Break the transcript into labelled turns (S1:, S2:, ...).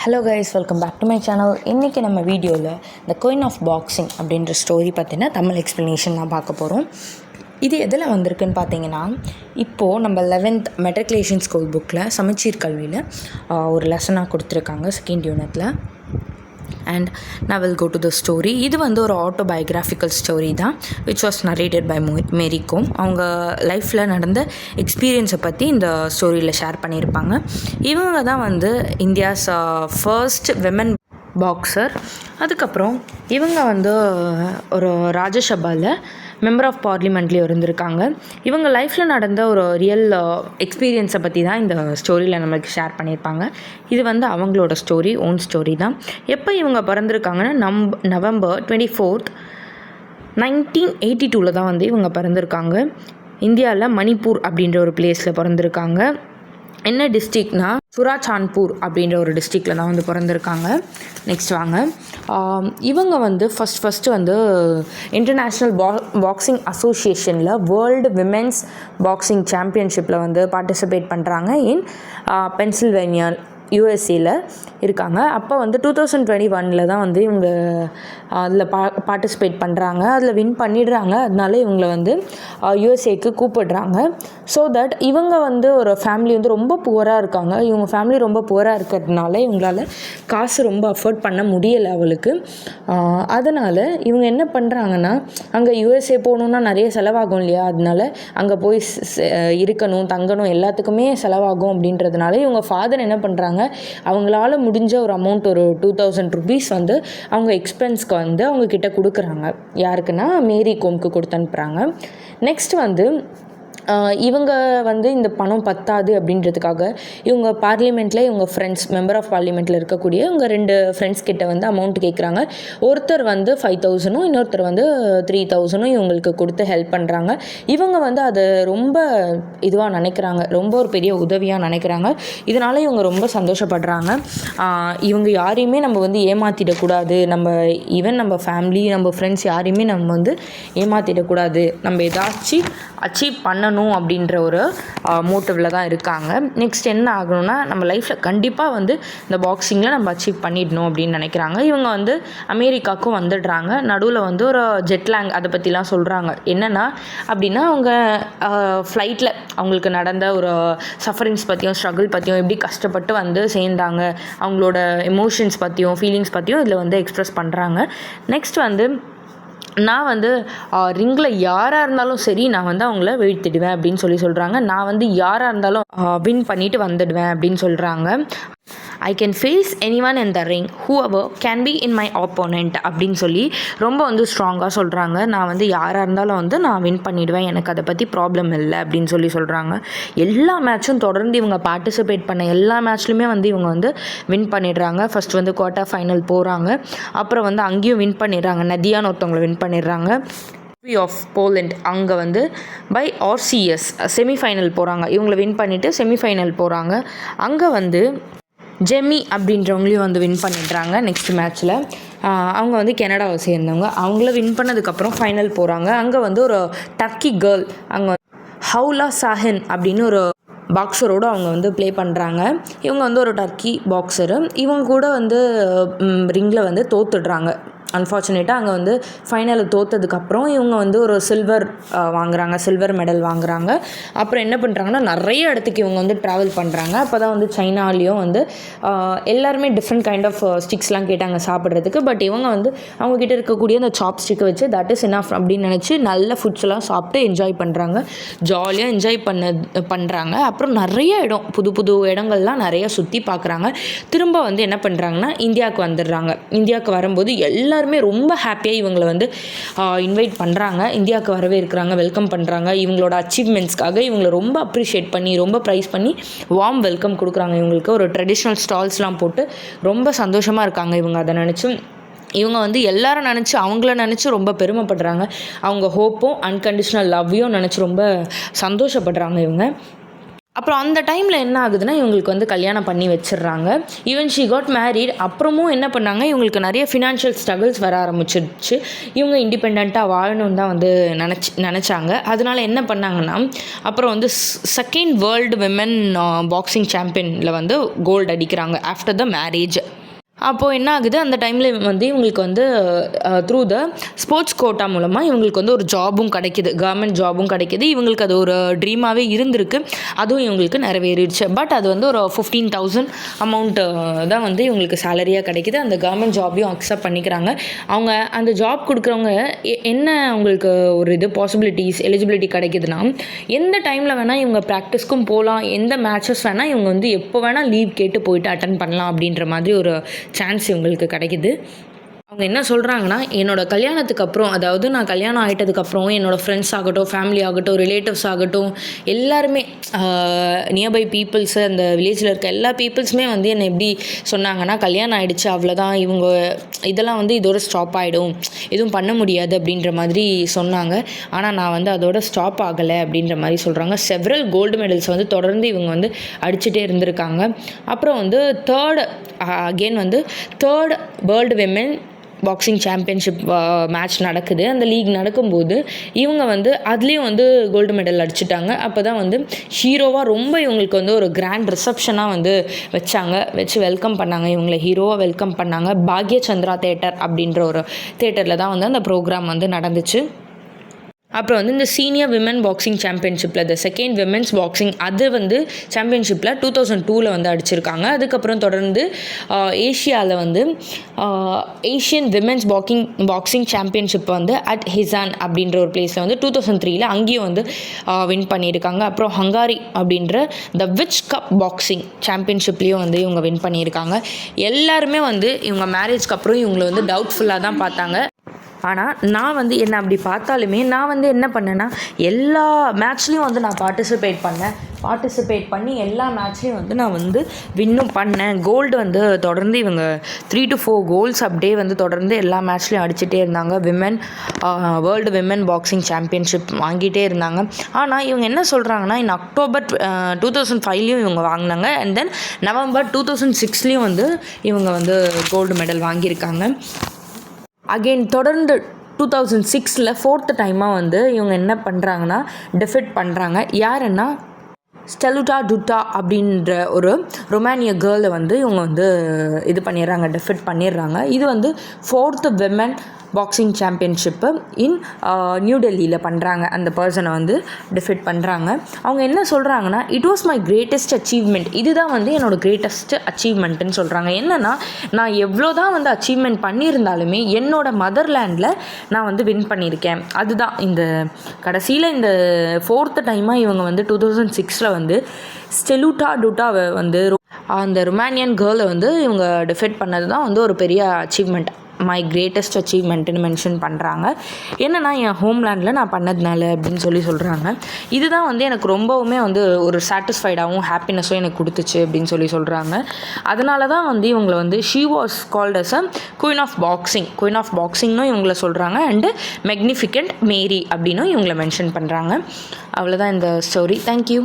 S1: Hello guys, welcome back to my channel. இன்றைக்கி நம்ம வீடியோவில் இந்த குயின் ஆஃப் பாக்ஸிங் அப்படின்ற ஸ்டோரி பார்த்தீங்கன்னா தமிழ் எக்ஸ்ப்ளனேஷன் தான் பார்க்க போகிறோம். இது எதில் வந்திருக்குன்னு பார்த்தீங்கன்னா, இப்போது நம்ம 11th மெட்ரிகுலேஷன் ஸ்கூல் புக்கில் சமச்சீர் கல்வியில் ஒரு லெசனாக கொடுத்துருக்காங்க செகண்ட் யூனிட்டில். அண்ட் நான் will go to the story. இது வந்து ஒரு ஆட்டோபயோகிராஃபிக்கல் ஸ்டோரி தான், which was narrated by Mary Kom. அவங்க லைஃப்பில் நடந்த எக்ஸ்பீரியன்ஸை பற்றி இந்த ஸ்டோரியில் ஷேர் பண்ணியிருப்பாங்க. இவங்க தான் வந்து இந்தியாஸ் ஃபர்ஸ்ட் விமன் பாக்ஸர். அதுக்கப்புறம் இவங்க வந்து ஒரு ராஜ்யசபாவில் மெம்பர் ஆஃப் பார்லிமெண்ட்லேயும் இருந்திருக்காங்க. இவங்க லைஃப்பில் நடந்த ஒரு ரியல் எக்ஸ்பீரியன்ஸை பற்றி தான் இந்த ஸ்டோரியில் நம்மளுக்கு ஷேர் பண்ணியிருப்பாங்க. இது வந்து அவங்களோட ஸ்டோரி, ஓன் ஸ்டோரி தான். எப்போ இவங்க பிறந்திருக்காங்கன்னா November 24th 1982 தான் வந்து இவங்க பிறந்திருக்காங்க. இந்தியாவில் மணிப்பூர் அப்படின்ற ஒரு பிளேஸில் பிறந்திருக்காங்க. என்ன டிஸ்ட்ரிக்ட்னா சுராச்சான்பூர் அப்படின்ற ஒரு டிஸ்ட்ரிக்டில் தான் வந்து பிறந்திருக்காங்க. நெக்ஸ்ட் வாங்க. இவங்க வந்து ஃபஸ்ட்டு வந்து இன்டர்நேஷ்னல் பாக்ஸிங் அசோசியேஷனில் வேர்ல்டு விமென்ஸ் பாக்ஸிங் சாம்பியன்ஷிப்பில் வந்து பார்ட்டிசிபேட் பண்ணுறாங்க இன் பென்சில்வேனியா, யூஎஸ்ஏல இருக்காங்க. அப்போ வந்து 2021 தான் வந்து இவங்க அதில் பார்ட்டிசிபேட் பண்ணுறாங்க. அதில் வின் பண்ணிடுறாங்க. அதனால இவங்களை வந்து யூஎஸ்ஏக்கு கூப்பிடுறாங்க. ஸோ தட் இவங்க வந்து ஒரு ஃபேமிலி வந்து ரொம்ப புவராக இருக்காங்க. இவங்க ஃபேமிலி ரொம்ப புவராக இருக்கிறதுனால இவங்களால காசு ரொம்ப அஃபோர்ட் பண்ண முடியலை அவளுக்கு. அதனால் இவங்க என்ன பண்ணுறாங்கன்னா, அங்கே யூஎஸ்ஏ போகணுன்னா நிறைய செலவாகும் இல்லையா, அதனால அங்கே போய் இருக்கணும், தங்கணும், எல்லாத்துக்குமே செலவாகும் அப்படின்றதுனால இவங்க ஃபாதர் என்ன பண்ணுறாங்க, அவங்களால முடிஞ்ச ஒரு அமௌண்ட், ஒரு 2000 rupees வந்து அவங்க எக்ஸ்பென்ஸ்க்கு வந்து அவங்கக்கிட்ட கொடுக்குறாங்க. யாருக்குன்னா மேரி கோம்க்கு கொடுத்து அனுப்புகிறாங்க. நெக்ஸ்ட் வந்து இவங்க வந்து இந்த பணம் பத்தாது அப்படின்றதுக்காக இவங்க பார்லிமெண்ட்டில் இவங்க ஃப்ரெண்ட்ஸ், மெம்பர் ஆஃப் பார்லிமெண்ட்டில் இருக்கக்கூடிய இவங்க 2 ஃப்ரெண்ட்ஸ் கிட்ட வந்து அமௌண்ட் கேட்குறாங்க. ஒருத்தர் வந்து 5,000, இன்னொருத்தர் வந்து 3,000 இவங்களுக்கு கொடுத்து ஹெல்ப் பண்ணுறாங்க. இவங்க வந்து அதை ரொம்ப இதுவாக நினைக்கிறாங்க, ரொம்ப ஒரு பெரிய உதவியாக நினைக்கிறாங்க. இதனால் இவங்க ரொம்ப சந்தோஷப்படுறாங்க. இவங்க யாரையுமே நம்ம வந்து ஏமாற்றிடக்கூடாது, நம்ம ஃபேமிலி, நம்ம ஃப்ரெண்ட்ஸ் யாரையுமே நம்ம வந்து ஏமாற்றிடக்கூடாது, நம்ம ஏதாச்சும் அச்சீவ் பண்ணணும் அப்படின்ற ஒரு மோட்டிவில் தான் இருக்காங்க. நெக்ஸ்ட் என்ன ஆகணும்னா, நம்ம லைஃப்பில் கண்டிப்பாக வந்து இந்த பாக்ஸிங்கில் நம்ம அச்சீவ் பண்ணிடணும் அப்படின்னு நினைக்கிறாங்க. இவங்க வந்து அமெரிக்காவுக்கும் வந்துடுறாங்க. நடுவில் வந்து ஒரு ஜெட்லேங் அதை பற்றிலாம் சொல்கிறாங்க. என்னென்னா அப்படின்னா, அவங்க ஃப்ளைட்டில் அவங்களுக்கு நடந்த ஒரு சஃபரிங்ஸ் பற்றியும் ஸ்ட்ரகிள் பற்றியும், எப்படி கஷ்டப்பட்டு வந்து சேர்ந்தாங்க, அவங்களோட எமோஷன்ஸ் பற்றியும் ஃபீலிங்ஸ் பற்றியும் இதில் வந்து எக்ஸ்ப்ரெஸ் பண்ணுறாங்க. நெக்ஸ்ட் வந்து நான் வந்து ரிங்கில் யாராக இருந்தாலும் சரி, நான் வந்து அவங்கள வீழ்த்திடுவேன் அப்படின்னு சொல்கிறாங்க. நான் வந்து யாராக இருந்தாலும் வின் பண்ணிவிட்டு வந்துடுவேன் அப்படின்னு சொல்கிறாங்க. I can face anyone in the ring whoever can be in my opponent அப்படின்னு சொல்லி ரொம்ப வந்து ஸ்ட்ராங்காக சொல்கிறாங்க. நான் வந்து யாராக இருந்தாலும் வந்து நான் வின் பண்ணிவிடுவேன், எனக்கு அதை பற்றி ப்ராப்ளம் இல்லை அப்படின்னு சொல்கிறாங்க. எல்லா மேட்சும் தொடர்ந்து இவங்க பார்ட்டிசிபேட் பண்ண எல்லா மேட்ச்லையுமே வந்து இவங்க வந்து வின் பண்ணிடுறாங்க. ஃபஸ்ட் வந்து குவார்ட்டர் ஃபைனல் போகிறாங்க. அப்புறம் வந்து அங்கேயும் வின் பண்ணிடுறாங்க. நதியான்னு ஒருத்தவங்களை வின் பண்ணிடுறாங்க. ஆஃப் போலண்ட் அங்கே வந்து பை RCS செமிஃபைனல் போகிறாங்க. இவங்களை வின் பண்ணிவிட்டு செமிஃபைனல் போகிறாங்க. அங்கே வந்து ஜெமி அப்படின்றவங்களையும் வந்து வின் பண்ணிடுறாங்க. நெக்ஸ்ட் மேட்ச்சில் அவங்க வந்து கனடாவை சேர்ந்தவங்க. அவங்கள வின் பண்ணதுக்கப்புறம் ஃபைனல் போகிறாங்க. அங்கே வந்து ஒரு டர்க்கி கேர்ள், அங்கே ஹவுலா சாஹின் அப்படின்னு ஒரு பாக்ஸரோடு அவங்க வந்து ப்ளே பண்ணுறாங்க. இவங்க வந்து ஒரு டர்க்கி பாக்ஸரு. இவங்க கூட வந்து ரிங்கில் வந்து தோத்துடுறாங்க. அன்ஃபார்ச்சுனேட்டாக அங்கே வந்து ஃபைனலில் தோற்றதுக்கப்புறம் இவங்க வந்து ஒரு சில்வர் மெடல் வாங்குகிறாங்க. அப்புறம் என்ன பண்ணுறாங்கன்னா, நிறைய இடத்துக்கு இவங்க வந்து ட்ராவல் பண்ணுறாங்க. அப்போ தான் வந்து சைனாலேயும் வந்து எல்லாருமே டிஃப்ரெண்ட் கைண்ட் ஆஃப் ஸ்டிக்ஸ்லாம் கேட்டாங்க சாப்பிட்றதுக்கு. பட் இவங்க வந்து அவங்கக்கிட்ட இருக்கக்கூடிய அந்த சாப் ஸ்டிக்கை வச்சு தட் இஸ் இனஃப் அப்படின்னு நினச்சி நல்ல ஃபுட்ஸ்லாம் சாப்பிட்டு என்ஜாய் பண்ணுறாங்க. ஜாலியாக என்ஜாய் பண்ணுறாங்க. அப்புறம் நிறைய இடம், புது புது இடங்கள்லாம் நிறைய சுற்றி பார்க்குறாங்க. திரும்ப வந்து என்ன பண்ணுறாங்கன்னா, இந்தியாவுக்கு வந்துடுறாங்க. இந்தியாவுக்கு வரும்போது எல்லாருமே ரொம்ப ஹாப்பியாக இவங்களை வந்து இன்வைட் பண்ணுறாங்க. இந்தியாவுக்கு வரவே இருக்கிறாங்க, வெல்கம் பண்ணுறாங்க. இவங்களோட அச்சீவ்மெண்ட்ஸ்க்காக இவங்களை ரொம்ப அப்ரிஷியேட் பண்ணி, ரொம்ப ப்ரைஸ் பண்ணி வார்ம் வெல்கம் கொடுக்குறாங்க. இவங்களுக்கு ஒரு ட்ரெடிஷ்னல் ஸ்டால்ஸ்லாம் போட்டு ரொம்ப சந்தோஷமாக இருக்காங்க. இவங்க அதை நினச்சி இவங்க வந்து எல்லாரும் நினச்சி, அவங்கள நினச்சி ரொம்ப பெருமைப்படுறாங்க. அவங்க ஹோப்பும் அன்கண்டிஷ்னல் லவ்வையும் நினச்சி ரொம்ப சந்தோஷப்படுறாங்க இவங்க. அப்புறம் அந்த டைமில் என்ன ஆகுதுன்னா இவங்களுக்கு வந்து கல்யாணம் பண்ணி வச்சிடுறாங்க. Even she got married. அப்புறமும் என்ன பண்ணாங்க, இவங்களுக்கு நிறைய ஃபினான்ஷியல் ஸ்ட்ரகிள்ஸ் வர ஆரம்பிச்சிடுச்சு. இவங்க இண்டிபெண்ட்டாக வாழணும்னு தான் வந்து நினச்சாங்க. அதனால என்ன பண்ணாங்கன்னா, அப்புறம் வந்து செகண்ட் வேர்ல்டு விமன் பாக்ஸிங் சாம்பியனில் வந்து கோல்டு அடிக்கிறாங்க ஆஃப்டர் த மேரேஜ். அப்போது என்ன ஆகுது, அந்த டைமில் வந்து இவங்களுக்கு வந்து த்ரூ த ஸ்போர்ட்ஸ் கோட்டா மூலமாக இவங்களுக்கு வந்து ஒரு ஜாபும் கிடைக்கிது, கவர்மெண்ட் ஜாபும் கிடைக்கிது. இவங்களுக்கு அது ஒரு ட்ரீமாகவே இருந்திருக்கு, அதுவும் இவங்களுக்கு நிறைவேறிடுச்சு. பட் அது வந்து ஒரு 15,000 அமௌண்ட்டு தான் வந்து இவங்களுக்கு சேலரியாக கிடைக்கிது. அந்த கவர்மெண்ட் ஜாபையும் அக்செப்ட் பண்ணிக்கிறாங்க. அவங்க அந்த ஜாப் கொடுக்குறவங்க என்ன அவங்களுக்கு ஒரு இது பாசிபிலிட்டிஸ் எலிஜிபிலிட்டி கிடைக்கிதுன்னா, எந்த டைமில் வேணால் இவங்க ப்ராக்டிஸ்க்கும் போகலாம், எந்த மேட்சஸ் வேணால் இவங்க வந்து எப்போ வேணால் லீவ் கேட்டு போயிட்டு அட்டன் பண்ணலாம் அப்படின்ற மாதிரி ஒரு சான்ஸ் இவங்களுக்கு கிடைக்கிது. அவங்க என்ன சொல்கிறாங்கன்னா, என்னோடய கல்யாணத்துக்கு அப்புறம், அதாவது நான் கல்யாணம் ஆகிட்டதுக்கப்புறம் என்னோடய ஃப்ரெண்ட்ஸ் ஆகட்டும், ஃபேமிலி ஆகட்டும், ரிலேட்டிவ்ஸ் ஆகட்டும், எல்லாருமே நியர்பை பீப்புள்ஸு, அந்த வில்லேஜில் இருக்க எல்லா பீப்புள்ஸுமே வந்து என்னை எப்படி சொன்னாங்கன்னா, கல்யாணம் ஆகிடுச்சு அவ்வளோதான், இவங்க இதெல்லாம் வந்து இதோட ஸ்டாப் ஆகிடும், எதுவும் பண்ண முடியாது அப்படின்ற மாதிரி சொன்னாங்க. ஆனால் நான் வந்து அதோட ஸ்டாப் ஆகலை அப்படின்ற மாதிரி சொல்கிறாங்க. செவரல் கோல்டு மெடல்ஸ் வந்து தொடர்ந்து இவங்க வந்து அடிச்சுட்டே இருந்திருக்காங்க. அப்புறம் வந்து third world women boxing championship match நடக்குது. அந்த லீக் நடக்கும்போது இவங்க வந்து அதுலேயும் வந்து கோல்டு மெடல் அடிச்சுட்டாங்க. அப்போ தான் வந்து ஹீரோவாக ரொம்ப இவங்களுக்கு வந்து ஒரு கிராண்ட் ரிசப்ஷனாக வந்து வச்சு வெல்கம் பண்ணாங்க. இவங்களை ஹீரோவாக வெல்கம் பண்ணாங்க. பாக்யச்சந்திரா தேட்டர் அப்படின்ற ஒரு தேட்டரில் தான் வந்து அந்த ப்ரோக்ராம் வந்து நடந்துச்சு. அப்புறம் வந்து இந்த சீனியர் விமன் பாக்ஸிங் சாம்பியன்ஷிப்பில் த செகண்ட் விமென்ஸ் பாக்ஸிங் அது வந்து சாம்பியன்ஷிப்பில் 2002 வந்து அடிச்சிருக்காங்க. அதுக்கப்புறம் தொடர்ந்து ஏஷியாவில் வந்து ஏஷியன் விமென்ஸ் பாக்ஸிங் சாம்பியன்ஷிப் வந்து அட் ஹிசான் அப்படின்ற ஒரு பிளேஸில் வந்து 2003 அங்கேயும் வந்து வின் பண்ணியிருக்காங்க. அப்புறம் ஹங்காரி அப்படின்ற த விச் கப் பாக்ஸிங் சாம்பியன்ஷிப்லேயும் வந்து இவங்க வின் பண்ணியிருக்காங்க. எல்லாருமே வந்து இவங்க மேரேஜ்க்கு அப்புறம் இவங்களை வந்து டவுட்ஃபுல்லாக தான் பார்த்தாங்க. ஆனால் நான் வந்து என்ன அப்படி பார்த்தாலுமே நான் வந்து என்ன பண்ணேன்னா, எல்லா மேட்ச்லேயும் வந்து நான் பார்ட்டிசிபேட் பண்ணி எல்லா மேட்ச்லேயும் வந்து நான் வந்து வின்னும் பண்ணேன். கோல்டு வந்து தொடர்ந்து இவங்க 3 to 4 கோல்ஸ் அப்படியே வந்து தொடர்ந்து எல்லா மேட்ச்லேயும் அடிச்சுட்டே இருந்தாங்க. வேர்ல்டு விமன் பாக்ஸிங் சாம்பியன்ஷிப் வாங்கிட்டே இருந்தாங்க. ஆனால் இவங்க என்ன சொல்கிறாங்கன்னா, அக்டோபர் 2005 இவங்க வாங்கினாங்க. அண்ட் தென் நவம்பர் 2006 வந்து இவங்க வந்து கோல்டு மெடல் வாங்கியிருக்காங்க. அகெயின் தொடர்ந்து 2006 4th டைமாக வந்து இவங்க என்ன பண்ணுறாங்கன்னா டிஃபீட் பண்ணுறாங்க. யாருன்னா ஸ்டெலுட்டா டுட்டா அப்படின்ற ஒரு ரொமானிய கேர்ளை வந்து இவங்க வந்து டிஃபீட் பண்ணிடுறாங்க. இது வந்து 4th விமன் பாக்ஸிங் சாம்பியன்ஷிப்பு இன் நியூ டெல்லியில் பண்ணுறாங்க. அந்த பர்சனை வந்து டிஃபீட் பண்ணுறாங்க. அவங்க என்ன சொல்கிறாங்கன்னா, it was my greatest achievement, இதுதான் வந்து என்னோடய கிரேட்டஸ்ட் அச்சீவ்மெண்ட்டுன்னு சொல்கிறாங்க. என்னென்னா, நான் எவ்வளோ தான் வந்து அச்சீவ்மெண்ட் பண்ணியிருந்தாலுமே என்னோடய மதர்லேண்டில் நான் வந்து வின் பண்ணியிருக்கேன். அதுதான் இந்த கடைசியில் இந்த 4th டைமாக இவங்க வந்து 2006 வந்து ஸ்டெலுட்டா டுட்டாவை வந்து அந்த ரொமானியன் கேர்ளை வந்து இவங்க டிஃபீட் பண்ணது தான் வந்து ஒரு பெரிய அச்சீவ்மெண்ட், மை கிரேட்டஸ்ட் அச்சீவ்மெண்ட்டுன்னு மென்ஷன் பண்ணுறாங்க. என்னென்னா, என் ஹோம்லேண்டில் நான் பண்ணதுனால அப்படின்னு சொல்கிறாங்க. இதுதான் வந்து எனக்கு ரொம்பவுமே வந்து ஒரு சாட்டிஸ்ஃபைடாகவும் ஹாப்பினஸும் எனக்கு கொடுத்துச்சு அப்படின்னு சொல்கிறாங்க. அதனால தான் வந்து இவங்களை வந்து she was called as a queen of பாக்ஸிங்னும் இவங்களை சொல்கிறாங்க. அண்டு மெக்னிஃபிகண்ட் மேரி அப்படின்னும் இவங்களை மென்ஷன் பண்ணுறாங்க. அவ்வளோதான் இந்த ஸ்டோரி. தேங்க்யூ.